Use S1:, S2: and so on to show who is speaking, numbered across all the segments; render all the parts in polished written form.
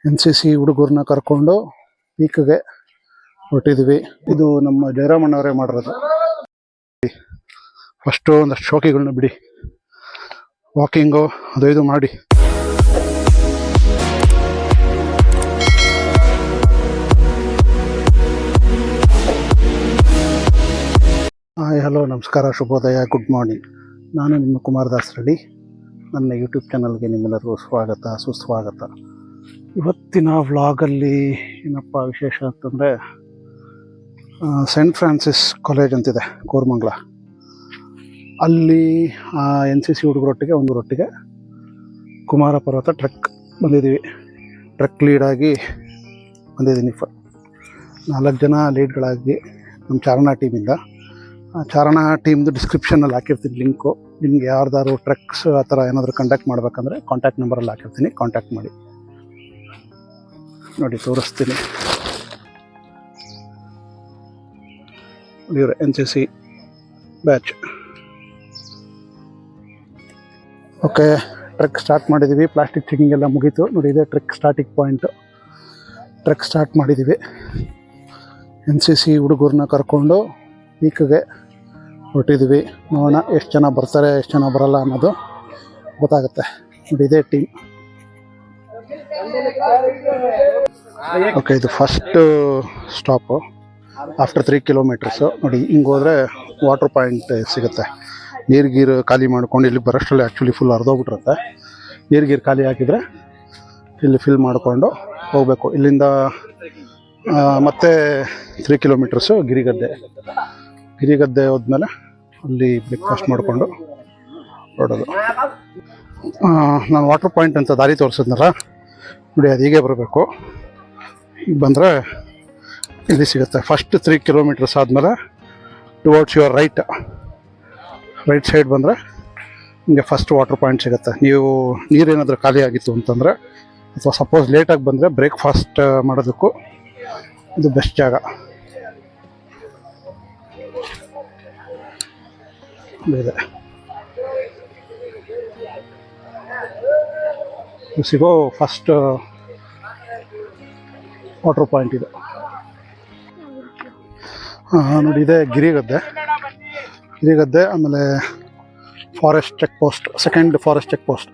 S1: NCC ಹುಡುಗರನ್ನ ಕರ್ಕೊಂಡು ಪೀಕ್ಗೆ ಹೊರಟಿದ್ವಿ. ಇದು ನಮ್ಮ ಜಯರಾಮಣ್ಣವರೇ ಮಾಡಿರೋದು. ಫಸ್ಟು ಒಂದಷ್ಟು ಶೋಕಿಗಳನ್ನ ಬಿಡಿ, ವಾಕಿಂಗು ಅದು ಇದು ಮಾಡಿ. ಹಾಯ್, ಹಲೋ, ನಮಸ್ಕಾರ, ಶುಭೋದಯ, ಗುಡ್ ಮಾರ್ನಿಂಗ್. ನಾನು ನಿಮ್ಮ ಕುಮಾರದಾಸ್ ರೆಡ್ಡಿ. ನನ್ನ ಯೂಟ್ಯೂಬ್ ಚಾನಲ್ಗೆ ನಿಮ್ಮೆಲ್ಲರಿಗೂ ಸ್ವಾಗತ, ಸುಸ್ವಾಗತ. ಇವತ್ತಿನ ವ್ಲಾಗಲ್ಲಿ ಏನಪ್ಪ ವಿಶೇಷ ಅಂತಂದರೆ, ಸೆಂಟ್ ಫ್ರಾನ್ಸಿಸ್ ಕಾಲೇಜ್ ಅಂತಿದೆ ಕೋರಮಂಗಲ, ಅಲ್ಲಿ NCC ಹುಡುಗರೊಟ್ಟಿಗೆ ಒಂದೂರೊಟ್ಟಿಗೆ ಕುಮಾರ ಪರ್ವತ ಟ್ರೆಕ್ ಬಂದಿದ್ದೀವಿ. ಟ್ರೆಕ್ ಲೀಡಾಗಿ ಬಂದಿದ್ದೀನಿ. 4 ಜನ ಲೀಡ್ಗಳಾಗಿ ನಮ್ಮ ಚಾರಣ ಟೀಮಿಂದ. ಆ ಚಾರಣ ಟೀಮ್ದು ಡಿಸ್ಕ್ರಿಪ್ಷನಲ್ಲಿ ಹಾಕಿರ್ತೀನಿ ಲಿಂಕು. ನಿಮ್ಗೆ ಯಾರ್ದಾರು ಟ್ರೆಕ್ಸ್ ಆ ಥರ ಏನಾದರೂ ಕಂಡಕ್ಟ್ ಮಾಡಬೇಕಂದ್ರೆ ಕಾಂಟ್ಯಾಕ್ಟ್ ನಂಬರಲ್ಲಿ ಹಾಕಿರ್ತೀನಿ, ಕಾಂಟ್ಯಾಕ್ಟ್ ಮಾಡಿ. ನೋಡಿ, ತೋರಿಸ್ತೀನಿ. ಇವರು NCC batch. Okay, trek start ಮಾಡಿದ್ದೀವಿ. ಪ್ಲಾಸ್ಟಿಕ್ ಚೆಕಿಂಗ್ ಎಲ್ಲ ಮುಗೀತು. ನೋಡಿ, ಇದೆ trek starting point. Trek start ಮಾಡಿದ್ದೀವಿ. NCC ಹುಡುಗರನ್ನ ಕರ್ಕೊಂಡು ಪೀಕ್ಗೆ ಹೊರಟಿದ್ವಿ. ನೋಡೋಣ ಎಷ್ಟು ಜನ ಬರ್ತಾರೆ, ಎಷ್ಟು ಜನ ಬರಲ್ಲ ಅನ್ನೋದು ಗೊತ್ತಾಗುತ್ತೆ. ನೋಡಿ, ಇದೇ ಟೀಮ್. ಓಕೆ, ಇದು ಫಸ್ಟ್ ಸ್ಟಾಪು ಆಫ್ಟರ್ 3 ಕಿಲೋಮೀಟರ್ಸು. ನೋಡಿ, ಹಿಂಗೆ ಹೋದರೆ ವಾಟರ್ ಪಾಯಿಂಟ್ ಸಿಗುತ್ತೆ. ನೀರು ಖಾಲಿ ಮಾಡ್ಕೊಂಡು ಇಲ್ಲಿ ಬರೋಷ್ಟರಲ್ಲಿ ಆ್ಯಕ್ಚುಲಿ ಫುಲ್ ಹರಿದೋಗ್ಬಿಟ್ಟಿರುತ್ತೆ. ನೀರು ಖಾಲಿ ಹಾಕಿದರೆ ಇಲ್ಲಿ ಫಿಲ್ ಮಾಡಿಕೊಂಡು ಹೋಗಬೇಕು. ಇಲ್ಲಿಂದ ಮತ್ತೆ 3 ಕಿಲೋಮೀಟರ್ಸು ಗಿರಿಗದ್ದೆ ಹೋದ್ಮೇಲೆ ಅಲ್ಲಿ ಬ್ರೇಕ್ಫಾಸ್ಟ್ ಮಾಡಿಕೊಂಡು ಹೊರಡೋದು. ನಾನು ವಾಟರ್ ಪಾಯಿಂಟ್ ಅಂತ ದಾರಿ ತೋರಿಸಿದ್ನಲ್ಲ, ನೋಡಿ, ಅದು ಹೀಗೆ ಬರಬೇಕು. ಈಗ ಬಂದರೆ ಇಲ್ಲಿ ಸಿಗುತ್ತೆ. ಫಸ್ಟ್ 3 ಕಿಲೋಮೀಟರ್ಸ್ ಆದಮೇಲೆ ಟುವರ್ಡ್ಸ್ ಯುವರ್ ರೈಟ್ ಸೈಡ್ ಬಂದರೆ ನಿಮಗೆ ಫಸ್ಟ್ ವಾಟರ್ ಪಾಯಿಂಟ್ ಸಿಗುತ್ತೆ. ನೀವು ನೀರೇನಾದರೂ ಖಾಲಿ ಆಗಿತ್ತು ಅಂತಂದರೆ, ಅಥವಾ ಸಪೋಸ್ ಲೇಟಾಗಿ ಬಂದರೆ ಬ್ರೇಕ್ಫಾಸ್ಟ್ ಮಾಡೋದಕ್ಕೂ ಇದು ಬೆಸ್ಟ್ ಜಾಗ. ಇದೆ ಸಿಗೋ ಫಸ್ಟ್ ವಾಟರ್ ಪಾಯಿಂಟ್ ಇದು. ನೋಡಿ, ಇದೆ ಗಿರಿಗದ್ದೆ. ಆಮೇಲೆ forest check post, second forest check post.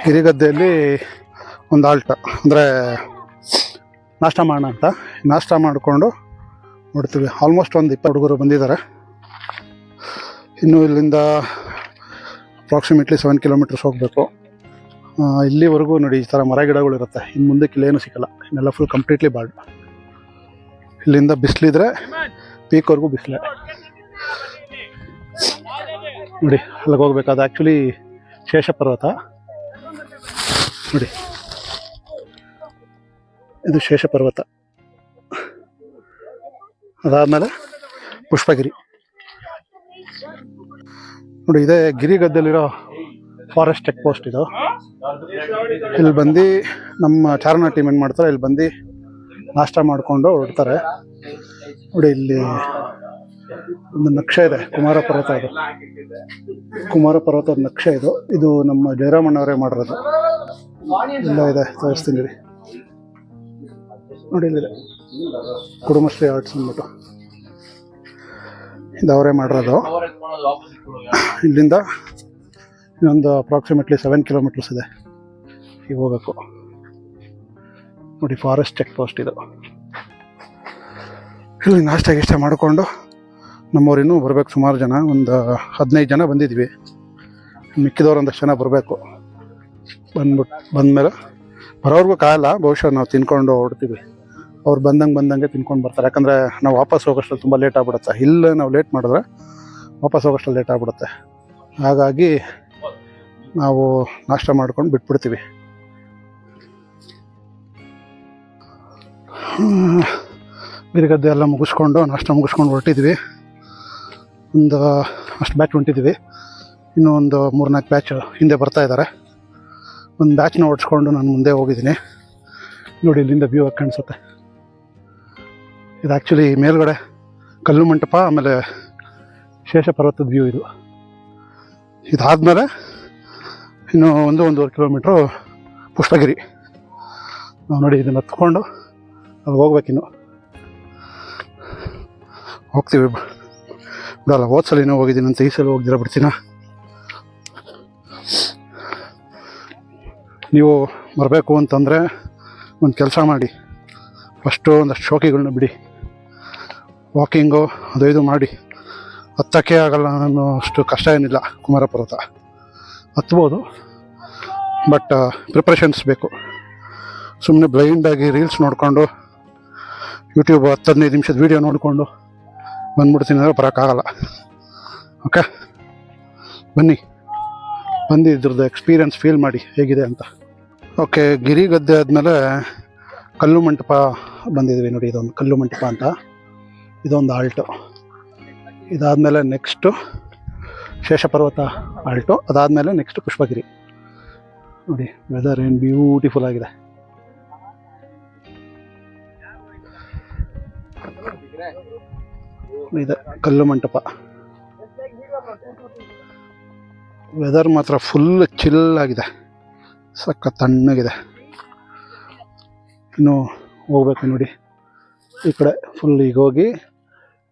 S1: ಗಿರಿಗದ್ದೆಯಲ್ಲಿ ಒಂದು ಆಲ್ಟ್, ಅಂದರೆ ನಾಷ್ಟ ಮಾಡೋಣ ಅಂತ. ನಾಷ್ಟ ಮಾಡಿಕೊಂಡು ನೋಡ್ತೀವಿ. ಆಲ್ಮೋಸ್ಟ್ ಒಂದು 20 ಹುಡುಗರು ಬಂದಿದ್ದಾರೆ. ಇನ್ನು ಇಲ್ಲಿಂದ ಅಪ್ರಾಕ್ಸಿಮೇಟ್ಲಿ 7 ಕಿಲೋಮೀಟರ್ಸ್ ಹೋಗಬೇಕು. ಇಲ್ಲಿವರೆಗೂ ನೋಡಿ, ಈ ಥರ ಮರ ಗಿಡಗಳಿರುತ್ತೆ. ಇನ್ನು ಮುಂದಕ್ಕೆ ಇಲ್ಲೇನು ಸಿಕ್ಕಲ್ಲ. ಇನ್ನೆಲ್ಲ ಫುಲ್ ಕಂಪ್ಲೀಟ್ಲಿ ಬಾಡ್. ಇಲ್ಲಿಂದ ಬಿಸಿಲಿದ್ರೆ ಪೀಕ್ವರೆಗೂ ಬಿಸಿಲೇ. ನೋಡಿ, ಅಲ್ಲಿಗೆ ಹೋಗ್ಬೇಕು. ಅದು ಆ್ಯಕ್ಚುಲಿ ಶೇಷ ಪರ್ವತ. ನೋಡಿ, ಇದು ಶೇಷ ಪರ್ವತ. ಅದಾದಮೇಲೆ ಪುಷ್ಪಗಿರಿ. ನೋಡಿ, ಇದೇ ಗಿರಿಗದ್ದೆಲಿರೋ ಫಾರೆಸ್ಟ್ ಚೆಕ್ ಪೋಸ್ಟ್ ಇದು. ಇಲ್ಲಿ ಬಂದು ನಮ್ಮ ಚಾರಣ ಟೀಮ್ ಏನು ಮಾಡ್ತಾರೆ, ಇಲ್ಲಿ ಬಂದು ನಾಷ್ಟ ಮಾಡಿಕೊಂಡು ಹೊರಡ್ತಾರೆ. ನೋಡಿ, ಇಲ್ಲಿ ಒಂದು ನಕ್ಷೆ ಇದೆ, ಕುಮಾರ ಪರ್ವತ. ಇದು ಕುಮಾರ ಪರ್ವತದ ನಕ್ಷೆ. ಇದು ನಮ್ಮ ಜಯರಾಮಣ್ಣವರೇ ಮಾಡಿರೋದು. ಎಲ್ಲ ಇದೆ, ತೋರಿಸ್ತೀನಿ. ನೋಡಿ, ಇಲ್ಲಿದೆ ಕುಡುಮಶ್ರೀ ಆರ್ಟ್ಸ್ ಅಂದ್ಬಿಟ್ಟು. ಇದು ಅವರೇ ಮಾಡಿರೋದು. ಇಲ್ಲಿಂದ ಇನ್ನೊಂದು ಅಪ್ರಾಕ್ಸಿಮೇಟ್ಲಿ 7 ಕಿಲೋಮೀಟರ್ಸ್ ಇದೆ. ಈಗ ಹೋಗಬೇಕು. ನೋಡಿ, ಫಾರೆಸ್ಟ್ ಚೆಕ್ ಪೋಸ್ಟ್ ಇದು. ಇಲ್ಲಿ ನಾಷ್ಟ ಮಾಡಿಕೊಂಡು ನಮ್ಮವ್ರು ಇನ್ನೂ ಬರಬೇಕು. ಸುಮಾರು ಜನ, ಒಂದು 15 ಜನ ಬಂದಿದ್ವಿ. ಮಿಕ್ಕಿದವ್ರು ಒಂದಷ್ಟು ಜನ ಬರಬೇಕು. ಬಂದಮೇಲೆ ಬರೋರ್ಗೂ ಕಾಯಲ್ಲ, ಬಹುಶಃ ನಾವು ತಿನ್ಕೊಂಡು ಹೊರಡ್ತೀವಿ. ಅವ್ರು ಬಂದಂಗೆ ತಿನ್ಕೊಂಡು ಬರ್ತಾರೆ. ಯಾಕಂದರೆ ನಾವು ವಾಪಸ್ ಹೋಗೋಷ್ಟರಲ್ಲಿ ತುಂಬ ಲೇಟ್ ಆಗಿಬಿಡುತ್ತೆ. ಇಲ್ಲ, ನಾವು ಲೇಟ್ ಮಾಡಿದ್ರೆ ವಾಪಸ್ ಹೋಗೋಷ್ಟರಲ್ಲಿ ಲೇಟ್ ಆಗಿಬಿಡುತ್ತೆ. ಹಾಗಾಗಿ ನಾವು ನಾಷ್ಟ ಮಾಡ್ಕೊಂಡು ಬಿಟ್ಬಿಡ್ತೀವಿ. ಗಿರಿಗದ್ದೆ ಎಲ್ಲ ಮುಗಿಸ್ಕೊಂಡು, ನಾಷ್ಟ ಮುಗಿಸ್ಕೊಂಡು ಹೊರಟಿದ್ವಿ. ಒಂದು ಅಷ್ಟು ಬ್ಯಾಚ್ ಹೊಂಟಿದ್ವಿ. ಇನ್ನೂ ಒಂದು 3-4 ಬ್ಯಾಚ್ ಹಿಂದೆ ಬರ್ತಾ ಇದ್ದಾರೆ. ಒಂದು ಬ್ಯಾಚ್ನ ಓಡಿಸ್ಕೊಂಡು ನಾನು ಮುಂದೆ ಹೋಗಿದ್ದೀನಿ. ನೋಡಿ, ಇಲ್ಲಿಂದ ವ್ಯೂ ಕಾಣಿಸುತ್ತೆ. ಇದು ಆ್ಯಕ್ಚುಲಿ ಮೇಲ್ಗಡೆ ಕಲ್ಲು ಮಂಟಪ, ಆಮೇಲೆ ಶೇಷ ಪರ್ವತದ ವ್ಯೂ ಇದು. ಇದಾದಮೇಲೆ ಇನ್ನು 1-1.5 ಕಿಲೋಮೀಟ್ರು ಪುಷ್ಪಗಿರಿ. ನಾವು ನೋಡಿ ಇದನ್ನು ಹತ್ಕೊಂಡು ಅಲ್ಲಿ ಹೋಗ್ಬೇಕಿನ್ನು, ಹೋಗ್ತೀವಿ ಬಿಡಲ್ಲ. ಹೋದ ಸಲ ಹೋಗಿದ್ದೀನಿ ಅಂತ ಈ ಸಲ ಹೋಗ್ದಿರ ಬಿಡ್ತೀನ. ನೀವು ಬರಬೇಕು ಅಂತಂದರೆ ಒಂದು ಕೆಲಸ ಮಾಡಿ, ಫಸ್ಟು ಒಂದಷ್ಟು ಶೋಕಿಗಳನ್ನ ಬಿಡಿ, ವಾಕಿಂಗು ಅದು ಇದು ಮಾಡಿ. ಹತ್ತಕ್ಕೆ ಆಗಲ್ಲ ಅನ್ನೋ ಅಷ್ಟು ಕಷ್ಟ ಏನಿಲ್ಲ ಕುಮಾರ ಪರ್ವತ, ಹತ್ಬೋದು. ಬಟ್ ಪ್ರಿಪ್ರೇಷನ್ಸ್ ಬೇಕು. ಸುಮ್ಮನೆ ಬ್ಲೈಂಡಾಗಿ ರೀಲ್ಸ್ ನೋಡಿಕೊಂಡು ಯೂಟ್ಯೂಬ್ 10-15 ನಿಮಿಷದ ವೀಡಿಯೋ ನೋಡಿಕೊಂಡು ಬಂದ್ಬಿಡ್ತೀನಿ ಅಂದರೆ ಬರೋಕ್ಕಾಗಲ್ಲ. ಓಕೆ, ಬನ್ನಿ, ಬಂದು ಇದ್ರದ್ದು ಎಕ್ಸ್ಪೀರಿಯನ್ಸ್ ಫೀಲ್ ಮಾಡಿ ಹೇಗಿದೆ ಅಂತ. ಓಕೆ, ಗಿರಿಗದ್ದೆ ಆದಮೇಲೆ ಕಲ್ಲು ಮಂಟಪ ಬಂದಿದ್ವಿ ನೋಡಿ. ಇದೊಂದು ಕಲ್ಲು ಮಂಟಪ ಅಂತ, ಇದೊಂದು ಆಲ್ಟು. ಇದಾದಮೇಲೆ ನೆಕ್ಸ್ಟು ಶೇಷಪರ್ವತ ಆಲ್ಟು, ಅದಾದಮೇಲೆ ನೆಕ್ಸ್ಟ್ ಪುಷ್ಪಗಿರಿ. ನೋಡಿ ವೆದರ್ ಏನು ಬ್ಯೂಟಿಫುಲ್ ಆಗಿದೆ. ಇದೆ ಕಲ್ಲು ಮಂಟಪ. ವೆದರ್ ಮಾತ್ರ ಫುಲ್ ಚಿಲ್ ಆಗಿದೆ, ಸಕ್ಕ ತಣ್ಣಗಿದೆ. ಇನ್ನು ಹೋಗ್ಬೇಕು ನೋಡಿ ಈ ಕಡೆ ಫುಲ್. ಈಗ ಹೋಗಿ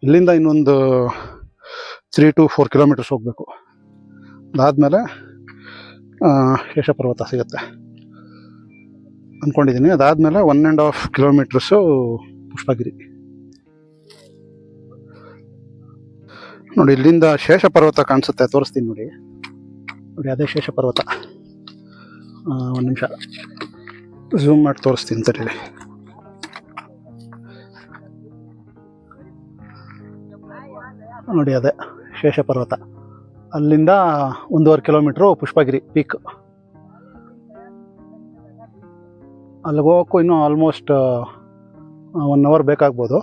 S1: ಇಲ್ಲಿಂದ ಇನ್ನೊಂದು 3 to 4 ಕಿಲೋಮೀಟರ್ಸ್ ಹೋಗಬೇಕು. ಅದಾದಮೇಲೆ ಶೇಷಪರ್ವತ ಸಿಗುತ್ತೆ ಅಂದ್ಕೊಂಡಿದ್ದೀನಿ. ಅದಾದಮೇಲೆ 1.5 ಕಿಲೋಮೀಟರ್ಸು ಪುಷ್ಪಗಿರಿ. ನೋಡಿ ಇಲ್ಲಿಂದ ಶೇಷಪರ್ವತ ಕಾಣಿಸುತ್ತೆ, ತೋರಿಸ್ತೀನಿ ನೋಡಿ. ನೋಡಿ ಅದೇ ಶೇಷಪರ್ವತ. ಒಂದು ನಿಮಿಷ ಝೂಮ್ ಮಾಡಿ ತೋರಿಸ್ತೀನಿ ತಡೀರಿ. ನೋಡಿ ಅದೇ ಶೇಷಪರ್ವತ. ಅಲ್ಲಿಂದ 1.5 ಕಿಲೋಮೀಟ್ರು ಪುಷ್ಪಗಿರಿ ಪೀಕ್. ಅಲ್ಲಿಗೆ ಹೋಗೋಕ್ಕೂ ಇನ್ನೂ ಆಲ್ಮೋಸ್ಟ್ 1 ಅವರ್ ಬೇಕಾಗ್ಬೋದು.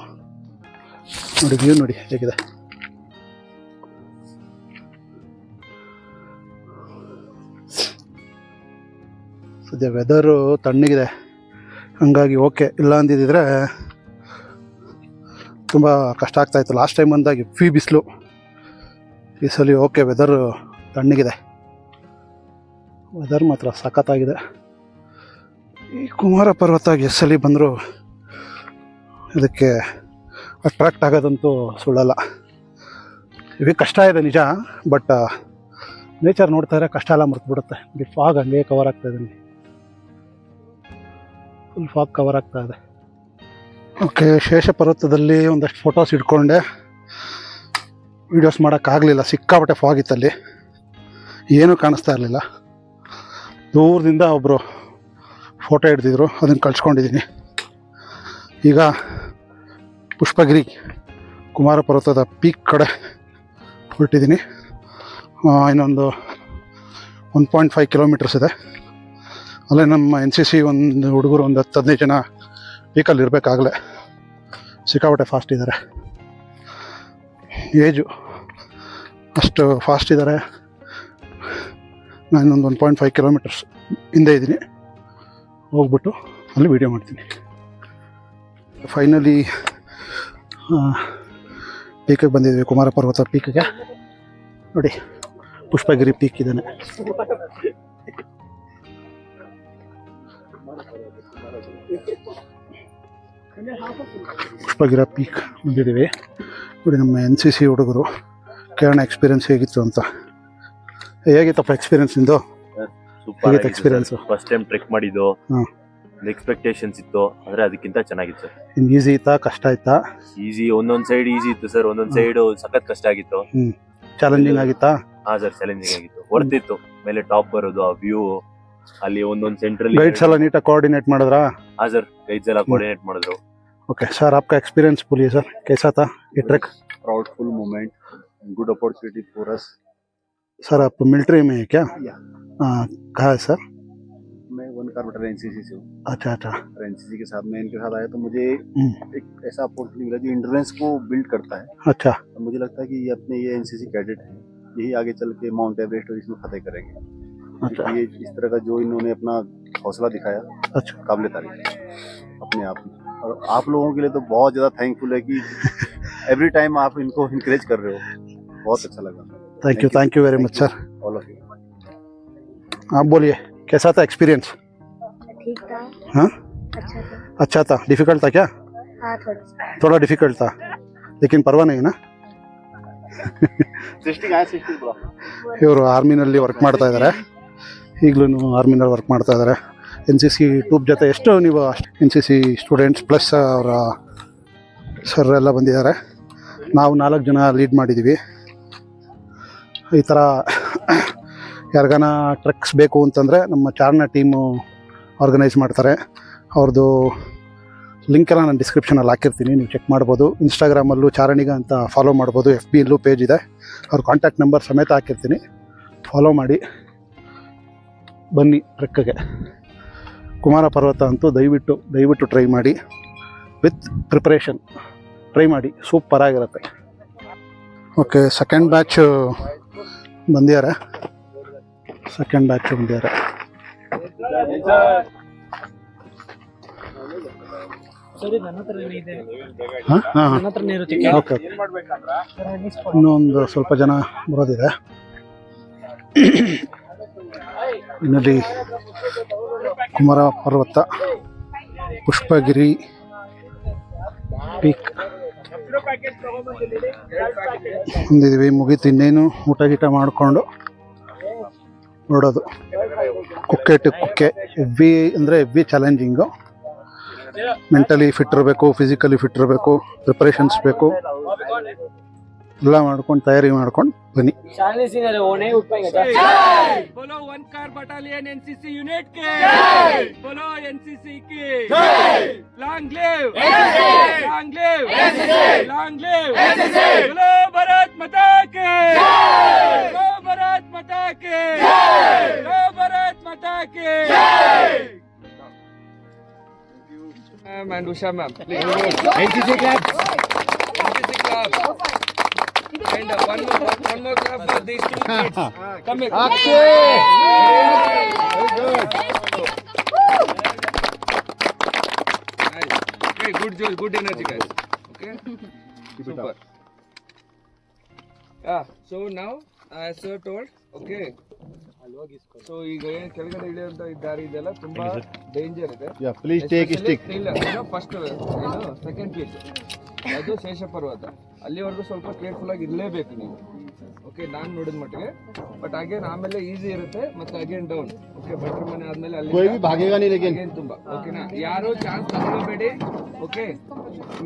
S1: ನೋಡಿ ವ್ಯೂ ನೋಡಿ ಹೇಗಿದೆ. ಸದ್ಯ ವೆದರು ತಣ್ಣಗಿದೆ, ಹಂಗಾಗಿ ಓಕೆ. ಇಲ್ಲ ಅಂದಿದ್ದರೆ ತುಂಬ ಕಷ್ಟ ಆಗ್ತಾಯಿತ್ತು. ಲಾಸ್ಟ್ ಟೈಮ್ ಬಂದಾಗ ಹೆವಿ ಬಿಸಿಲು, ಈ ಸಲ ಓಕೆ ವೆದರು ತಣ್ಣಗಿದೆ. ವೆದರ್ ಮಾತ್ರ ಸಖತ್ತಾಗಿದೆ. ಈ ಕುಮಾರ ಪರ್ವತ ಎಸ್ಸಲಿ ಬಂದರೂ ಇದಕ್ಕೆ ಅಟ್ರಾಕ್ಟ್ ಆಗೋದಂತೂ ಸುಳ್ಳಲ್ಲ. ಇವಾಗ ಕಷ್ಟ ಇದೆ ನಿಜ, ಬಟ್ ನೇಚರ್ ನೋಡ್ತಾ ಇದ್ರೆ ಕಷ್ಟ ಎಲ್ಲ ಮರೆತುಬಿಡುತ್ತೆ. ಇಲ್ಲಿ ಫಾಗ್ ಹಂಗೆ ಕವರ್ ಆಗ್ತಾ ಇದೆ, ಫುಲ್ ಫಾಗ್ ಕವರ್ ಆಗ್ತಾ ಇದೆ. ಓಕೆ, ಶೇಷ ಪರ್ವತದಲ್ಲಿ ಒಂದಷ್ಟು ಫೋಟೋಸ್ ಇಟ್ಕೊಂಡೆ. ವೀಡಿಯೋಸ್ ಮಾಡೋಕ್ಕಾಗಲಿಲ್ಲ, ಸಿಕ್ಕಾಪಟ್ಟೆ ಫಾಗ್ ಇತ್ತಲ್ಲಿ, ಏನೂ ಕಾಣಿಸ್ತಾ ಇರಲಿಲ್ಲ. ದೂರದಿಂದ ಒಬ್ಬರು ಫೋಟೋ ಹಿಡ್ದಿದ್ರು, ಅದನ್ನು ಕಳ್ಸ್ಕೊಂಡಿದ್ದೀನಿ. ಈಗ ಪುಷ್ಪಗಿರಿ ಕುಮಾರ ಪರ್ವತದ ಪೀಕ್ ಕಡೆ ಹೊರಟಿದ್ದೀನಿ. ಇನ್ನೊಂದು 1.5 ಕಿಲೋಮೀಟರ್ಸ್ ಇದೆ. ಅಲ್ಲೇ ನಮ್ಮ NCC ಒಂದು ಹುಡುಗರು ಒಂದು 10-15 ಜನ ಪೀಕಲ್ಲಿ ಇರಬೇಕಾಗಲೇ. ಸಿಕ್ಕಾಪಟ್ಟೆ ಫಾಸ್ಟ್ ಇದ್ದಾರೆ, ಏಜು ಅಷ್ಟು ಫಾಸ್ಟ್ ಇದ್ದಾರೆ. ನಾನೊಂದು 1.5 ಕಿಲೋಮೀಟರ್ಸ್ ಹಿಂದೆ ಇದ್ದೀನಿ, ಹೋಗ್ಬಿಟ್ಟು ಅಲ್ಲಿ ವೀಡಿಯೋ ಮಾಡ್ತೀನಿ. ಫೈನಲಿ ಪೀಕಿಗೆ ಬಂದಿದ್ವಿ, ಕುಮಾರ ಪರ್ವತ ಪೀಕಿಗೆ. ನೋಡಿ ಪುಷ್ಪಗಿರಿ ಪೀಕ್ ಇದ್ದಾನೆ. ಪುಷ್ಪಗಿರಿ ಪೀಕ್ ಬಂದಿದ್ದೀವಿ ನೋಡಿ. ನಮ್ಮ NCC ಹುಡುಗರು ಕೇಳೋಣ ಎಕ್ಸ್ಪೀರಿಯನ್ಸ್ ಹೇಗಿತ್ತು ಅಂತ. ಹೇಗಿತ್ತಪ್ಪ ಎಕ್ಸ್ಪೀರಿಯನ್ಸ್ ನಿಂದು?
S2: Super experience. First time trek ಮಾಡಿದ್ದು, ಎಕ್ಸ್ಪೆಕ್ಟೇಷನ್ಸ್ ಇತ್ತು, ಆದ್ರೆ ಅದಕ್ಕಿಂತ ಚೆನ್ನಾಗಿತ್ತು.
S1: ಇನ್ನು ಈಸಿ ಇತ್ತಾ ಕಷ್ಟ ಆಯ್ತಾ?
S2: ಈಸಿ, ಒಂದೊಂದ್ ಸೈಡ್ ಈಸಿ ಇತ್ತು ಸರ್, ಒಂದೊಂದ್ ಸೈಡ್ ಸಖತ್ ಕಷ್ಟ ಆಗಿತ್ತು.
S1: ಚಾಲೆಂಜಿಂಗ್ ಆಗಿತ್ತಾ?
S2: ಹಾ ಸರ್, ಚಾಲೆಂಜಿಂಗ್ ಆಗಿತ್ತು. ವರ್ತಿತ್ತು. ಮೇಲೆ ಟಾಪ್ ಬರೋದು, ಆ ವ್ಯೂ, ಅಲ್ಲಿ ಒಂದೊಂದ್ ಸೆಂಟ್ರಲ್
S1: ಗೈಡ್ಸ್ ಎಲ್ಲ ನೀಟಾಗಿ ಕೋಆರ್ಡಿನೇಟ್ ಮಾಡಿದ್ರಾ?
S2: ಹಾ ಸರ್, ಗೈಡ್ಸ್ ಎಲ್ಲ ಕೋಆರ್ಡಿನೇಟ್ ಮಾಡಿದ್ರು.
S1: ओके सर, आपका एक्सपीरियंस बोलिए सर, कैसा था ये track?
S3: Proudful moment, good opportunity for us.
S1: Sir आप मिलिट्री में है क्या? कहाँ है सर?
S3: मैं 1 कार्बेटर NCC से हूँ.
S1: अच्छा अच्छा.
S3: NCC के साथ मैं इनके साथ आया तो मुझे एक ऐसा अपॉर्चुनिटी मिला जो इंड्योरेंस को बिल्ड करता है.
S1: अच्छा.
S3: तो मुझे लगता है कि ये अपने ये NCC कैडेट हैं, यही आगे चल के माउंट एवरेस्ट और इसमें फतेह करेंगे. अच्छा. ये इस तरह का जो इन्होंने अपना हौसला दिखाया, अच्छा, काबिल तारीफ अपने आप में. और आप लोगों के लिए तो बहुत ज़्यादा थैंकफुल है कि एवरी टाइम आप इनको इनकरेज कर रहे हो. बहुत अच्छा लगा.
S1: Thank you very much sir.
S3: All of you.
S1: आप बोलिए कैसा था एक्सपीरियंस?
S4: ठीक था।
S1: हाँ
S4: अच्छा था।
S1: अच्छा था, डिफिकल्ट था क्या?
S4: हाँ थोड़ा सा।
S1: थोड़ा डिफिकल्ट था, लेकिन परवा नहीं ना. ಇವರು ಆರ್ಮಿನಲ್ಲಿ ವರ್ಕ್ ಮಾಡ್ತಾ ಇದ್ದಾರೆ, ಈಗಲೂ ಆರ್ಮಿನಲ್ಲಿ ವರ್ಕ್ ಮಾಡ್ತಾ ಇದ್ದಾರೆ. ಎನ್ ಸಿ ಸಿ ಟ್ಯೂಬ್ ಜೊತೆ ಎಷ್ಟು ನೀವು N C C students plus ಅವರ ಸರ್ ಎಲ್ಲ ಬಂದಿದ್ದಾರೆ. ನಾವು 4 ಜನ ಲೀಡ್ ಮಾಡಿದ್ದೀವಿ. ಈ ಥರ ಯಾರಿಗಾನ ಟ್ರೆಕ್ಸ್ ಬೇಕು ಅಂತಂದರೆ ನಮ್ಮ ಚಾರಣ ಟೀಮು ಆರ್ಗನೈಸ್ ಮಾಡ್ತಾರೆ. ಅವ್ರದ್ದು ಲಿಂಕೆಲ್ಲ ನಾನು ಡಿಸ್ಕ್ರಿಪ್ಷನಲ್ಲಿ ಹಾಕಿರ್ತೀನಿ, ನೀವು ಚೆಕ್ ಮಾಡ್ಬೋದು. ಇನ್ಸ್ಟಾಗ್ರಾಮಲ್ಲೂ ಚಾರಣಿಗ ಅಂತ ಫಾಲೋ ಮಾಡ್ಬೋದು, FB ಪೇಜ್ ಇದೆ, ಅವ್ರ ಕಾಂಟ್ಯಾಕ್ಟ್ ನಂಬರ್ ಸಮೇತ ಹಾಕಿರ್ತೀನಿ, ಫಾಲೋ ಮಾಡಿ ಬನ್ನಿ ಟ್ರೆಕ್ಗೆ. ಕುಮಾರ ಪರ್ವತ ಅಂತೂ ದಯವಿಟ್ಟು ಟ್ರೈ ಮಾಡಿ, ವಿತ್ ಪ್ರಿಪ್ರೇಷನ್ ಟ್ರೈ ಮಾಡಿ, ಸೂಪರಾಗಿರುತ್ತೆ. ಓಕೆ, ಸೆಕೆಂಡ್ ಬ್ಯಾಚ್ ಬಂದಿದ್ದಾರೆ. ಹಾಂ ಓಕೆ. ಇನ್ನೊಂದು ಸ್ವಲ್ಪ ಜನ ಬರೋದಿದೆ. ಇನ್ನಲ್ಲಿ ಕುಮಾರ ಪರ್ವತ, ಪುಷ್ಪಗಿರಿ ಪೀಕ್ ಹೊಂದಿದ್ದೀವಿ. ಮುಗೀತು, ಇನ್ನೇನು ಊಟ ಗೀಟ ಮಾಡಿಕೊಂಡು ನೋಡೋದು. ಕುಕ್ಕೆ ಹೆವಿ ಅಂದರೆ ಹೆವಿ ಚಾಲೆಂಜಿಂಗು. ಮೆಂಟಲಿ ಫಿಟ್ ಇರಬೇಕು, ಫಿಸಿಕಲಿ ಫಿಟ್ ಇರಬೇಕು, ಪ್ರಿಪ್ರೇಷನ್ಸ್ ಬೇಕು, ಎಲ್ಲ ಮಾಡ್ಕೊಂಡು ತಯಾರಿ ಮಾಡ್ಕೊಂಡು ಬನ್ನಿ.
S5: बोलो 1 कार बटालियन एनसीसी यूनिट के बोलो एनसीसी की लॉन्ग लिव बोलो भारत माता के बोलो भारत माता के बोलो भारत माता के and Usha ma'am NCC club and one more clap for these two kids. Come here. Very good. Nice. Okay, good energy guys. Okay. Super. Yeah. So now, as sir told, okay. So ಈಗ ಏನು ಕೆಳಗಡೆ ಇಳಿಯುವಂತ ದಾರಿ ಇದೆಲ್ಲ ತುಂಬಾ danger ಇದೆ.
S3: Please take stick.
S5: ಇಲ್ಲ, first ಏನು second place ಅದು ಶೇಷ ಪರ್ವತ, ಅಲ್ಲಿವರೆಗೂ ಸ್ವಲ್ಪ ಕೇರ್ಫುಲ್ ಆಗಿ ಇರಲೇಬೇಕು ನೀವು. ಓಕೆ, ನಾನು ನೋಡಿದ ಮಟ್ಟಿಗೆ. ಬಟ್ ಅಗೇನ್ ಆಮೇಲೆ ಈಸಿ ಇರುತ್ತೆ, ಮತ್ತೆ ಅಗೇನ್ ಡೌನ್. ಓಕೆ, ಭಟ್ರ ಮನೆ ಆದ್ಮೇಲೆ ಅಲ್ಲಿ ಅಗೇನ್ ತುಂಬಾ. ಓಕೆನಾ, ಯಾರು ಚಾನ್ಸ್ ತಗೊಳ್ಳಬೇಡಿ. ಓಕೆ,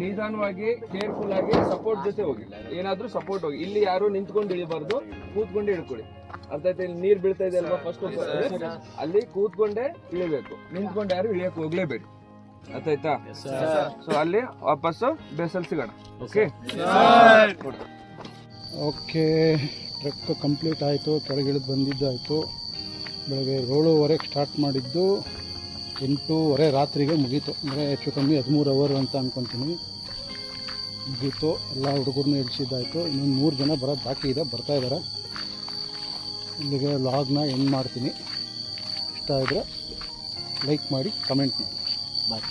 S5: ನಿಧಾನವಾಗಿ ಕೇರ್ಫುಲ್ ಆಗಿ ಸಪೋರ್ಟ್ ಜೊತೆ ಹೋಗಿ, ಏನಾದ್ರೂ ಸಪೋರ್ಟ್ ಹೋಗಿ. ಇಲ್ಲಿ ಯಾರು ನಿಂತ್ಕೊಂಡು ಇಳಿಬಾರ್ದು, ಕೂತ್ಕೊಂಡು ಇಳ್ಕೊಳ್ಳಿ. ಅರ್ಥ ಆಯ್ತಾ? ಇಲ್ಲಿ ನೀರ್ ಬೀಳ್ತಾ ಇದೆ ಅಲ್ವಾ, ಫಸ್ಟ್ ಅಲ್ಲಿ ಕೂತ್ಕೊಂಡೇ ಇಳಿಬೇಕು, ನಿಂತ್ಕೊಂಡು ಯಾರು ಇಳಿಯಕ್ ಹೋಗ್ಲೇಬೇಡಿ. ಅರ್ಥ ಆಯ್ತಾ? ಸೊ ಅಲ್ಲಿ ವಾಪಸ್ಸು ಬೇಸಲ್ ಸಿಗೋಣ.
S1: ಓಕೆ, ಟ್ರೆಕ್ ಕಂಪ್ಲೀಟ್ ಆಯಿತು. ಕೆಳಗಿಳಿದು ಬಂದಿದ್ದಾಯಿತು. ಬೆಳಗ್ಗೆ 7:30 ಸ್ಟಾರ್ಟ್ ಮಾಡಿದ್ದು 8:30 ರಾತ್ರಿಗೆ ಮುಗೀತು. ಅಂದರೆ ಹೆಚ್ಚು ಕಮ್ಮಿ 13 ಅವರ್ ಅಂತ ಅಂದ್ಕೊತೀನಿ. ಮುಗೀತು, ಎಲ್ಲ ಹುಡುಗರನ್ನ ಇಳಿಸಿದ್ದಾಯಿತು. ಇನ್ನೊಂದು 3 ಜನ ಬರೋದು ಬಾಕಿ ಇದೆ, ಬರ್ತಾಯಿದ್ದಾರೆ. ಇಲ್ಲಿಗೆ ವ್ಲಾಗ್ನ ಎಂಡ್ ಮಾಡ್ತೀನಿ. ಇಷ್ಟ ಆದರೆ ಲೈಕ್ ಮಾಡಿ, ಕಮೆಂಟ್ ಮಾಡಿ. ಬಾಯ್.